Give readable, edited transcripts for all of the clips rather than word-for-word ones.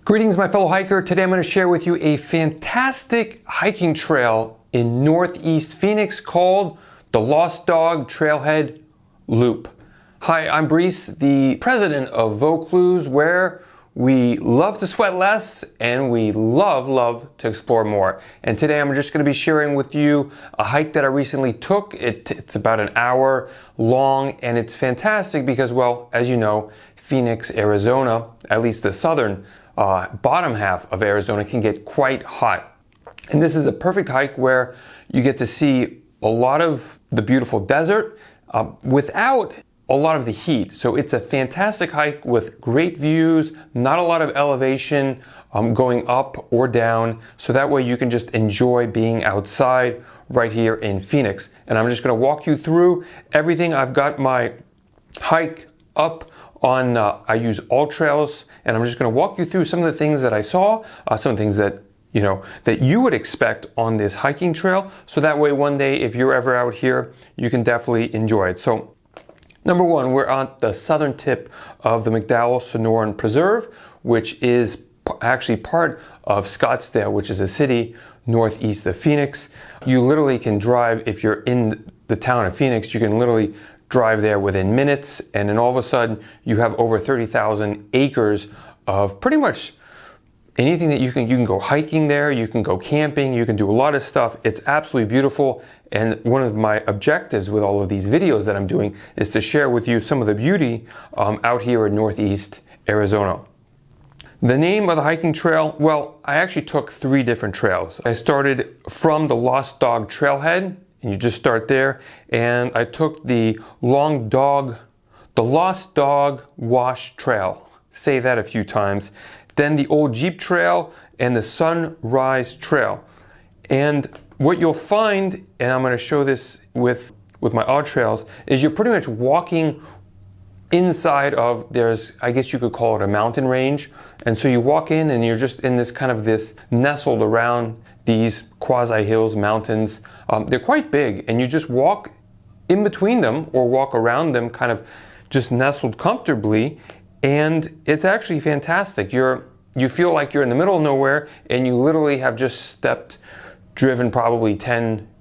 Greetings, my fellow hiker. Today I'm going to share with you a fantastic hiking trail in Northeast Phoenix called the Lost Dog Trailhead Loop. Hi, I'm Brice, the president of Vaucluse, where we love to sweat less and we love to explore more. And today I'm just going to be sharing with you a hike that I recently took. It's about an hour long and it's fantastic because, well, as you know, Phoenix, Arizona, at least the southern bottom half of Arizona, can get quite hot. And this is a perfect hike where you get to see a lot of the beautiful desert without a lot of the heat. So it's a fantastic hike with great views, not a lot of elevation going up or down. So that way you can just enjoy being outside right here in Phoenix. And I'm just going to walk you through everything. I've got my hike up on, I use All Trails, and I'm just going to walk you through some of the things that I saw, some of the things that that you would expect on this hiking trail. So that way one day, if you're ever out here, you can definitely enjoy it. So number one, we're on the southern tip of the McDowell-Sonoran Preserve, which is actually part of Scottsdale, which is a city northeast of Phoenix. You literally can drive, if you're in the town of Phoenix, you can literally drive there within minutes, and then all of a sudden you have over 30,000 acres of pretty much anything that you can go hiking there, you can go camping, you can do a lot of stuff. It's absolutely beautiful. And one of my objectives with all of these videos that I'm doing is to share with you some of the beauty out here in Northeast Arizona. The name of the hiking trail, well, I actually took 3 different trails. I started from the Lost Dog Trailhead, and you just start there, and I took the Lost Dog Wash Trail. Say that a few times. Then the Old Jeep Trail and the Sunrise Trail. And what you'll find, and I'm going to show this with my All Trails, is you're pretty much walking inside of, there's, I guess you could call it a mountain range. And so you walk in and you're just in this kind of this nestled around these quasi hills, mountains. They're quite big, and you just walk in between them or walk around them, kind of just nestled comfortably. And it's actually fantastic. You feel like you're in the middle of nowhere, and you literally have just driven probably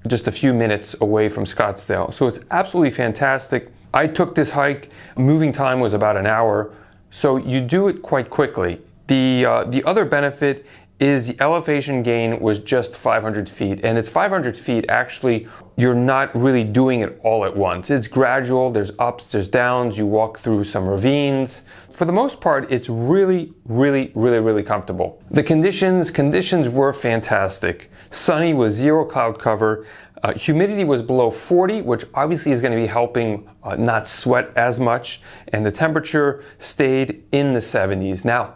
just a few minutes away from Scottsdale. So it's absolutely fantastic. I took this hike, moving time was about an hour, so you do it quite quickly. The other benefit is the elevation gain was just 500 feet, and it's 500 feet actually, you're not really doing it all at once. It's gradual, there's ups, there's downs, you walk through some ravines. For the most part, it's really comfortable. The conditions were fantastic. Sunny with 0 cloud cover. Humidity was below 40, which obviously is going to be helping not sweat as much, and the temperature stayed in the 70s. Now,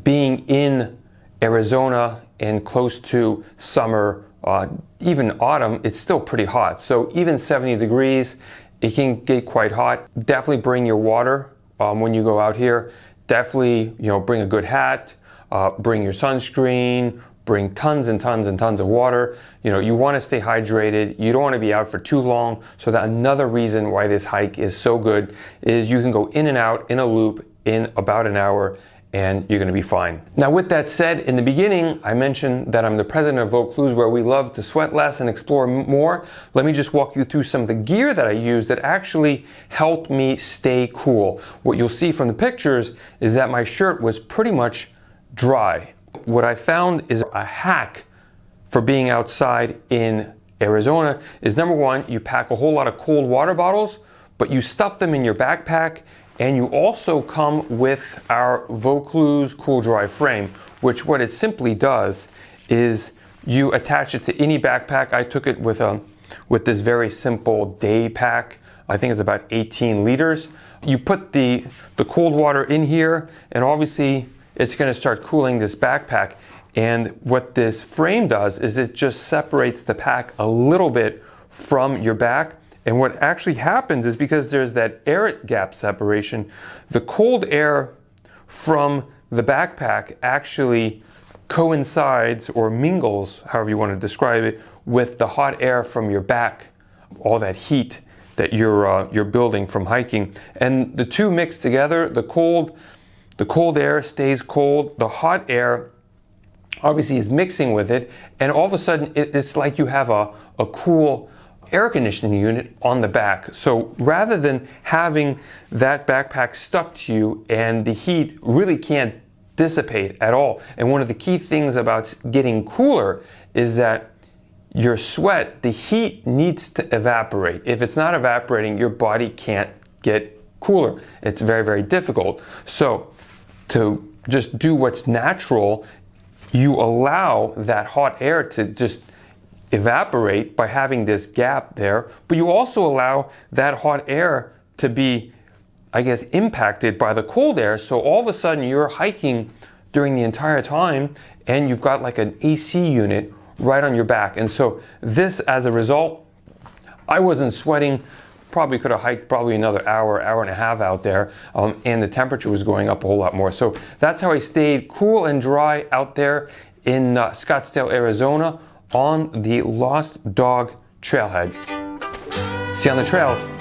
being in Arizona and close to summer, even autumn, it's still pretty hot. So even 70 degrees, it can get quite hot. Definitely bring your water when you go out here. Definitely, bring a good hat, bring your sunscreen, bring tons and tons of water. You want to stay hydrated. You don't want to be out for too long. So that another reason why this hike is so good is you can go in and out in a loop in about an hour, and you're going to be fine. Now, with that said, in the beginning, I mentioned that I'm the president of Vaucluse, where we love to sweat less and explore more. Let me just walk you through some of the gear that I use that actually helped me stay cool. What you'll see from the pictures is that my shirt was pretty much dry. What I found is a hack for being outside in Arizona is, number one, you pack a whole lot of cold water bottles, but you stuff them in your backpack. And you also come with our Vaucluse Cool Dry frame, which what it simply does is you attach it to any backpack. I took it with this very simple day pack. I think it's about 18 liters. You put the cold water in here, and obviously it's going to start cooling this backpack. And what this frame does is it just separates the pack a little bit from your back. And what actually happens is, because there's that air gap separation, the cold air from the backpack actually coincides or mingles, however you want to describe it, with the hot air from your back, all that heat that you're building from hiking. And the two mix together. The cold the cold air stays cold, the hot air obviously is mixing with it, and all of a sudden it's like you have a cool air conditioning unit on the back. So rather than having that backpack stuck to you and the heat really can't dissipate at all. And one of the key things about getting cooler is that your sweat, the heat needs to evaporate. If it's not evaporating, your body can't get cooler. It's very, very difficult. So to just do what's natural, you allow that hot air to just evaporate by having this gap there, but you also allow that hot air to be, I guess, impacted by the cold air. So all of a sudden you're hiking during the entire time and you've got like an AC unit right on your back. And so this, as a result, I wasn't sweating. Probably could have hiked probably another hour, hour and a half out there, and the temperature was going up a whole lot more. So that's how I stayed cool and dry out there in Scottsdale, Arizona on the Lost Dog Trailhead. See you on the trails.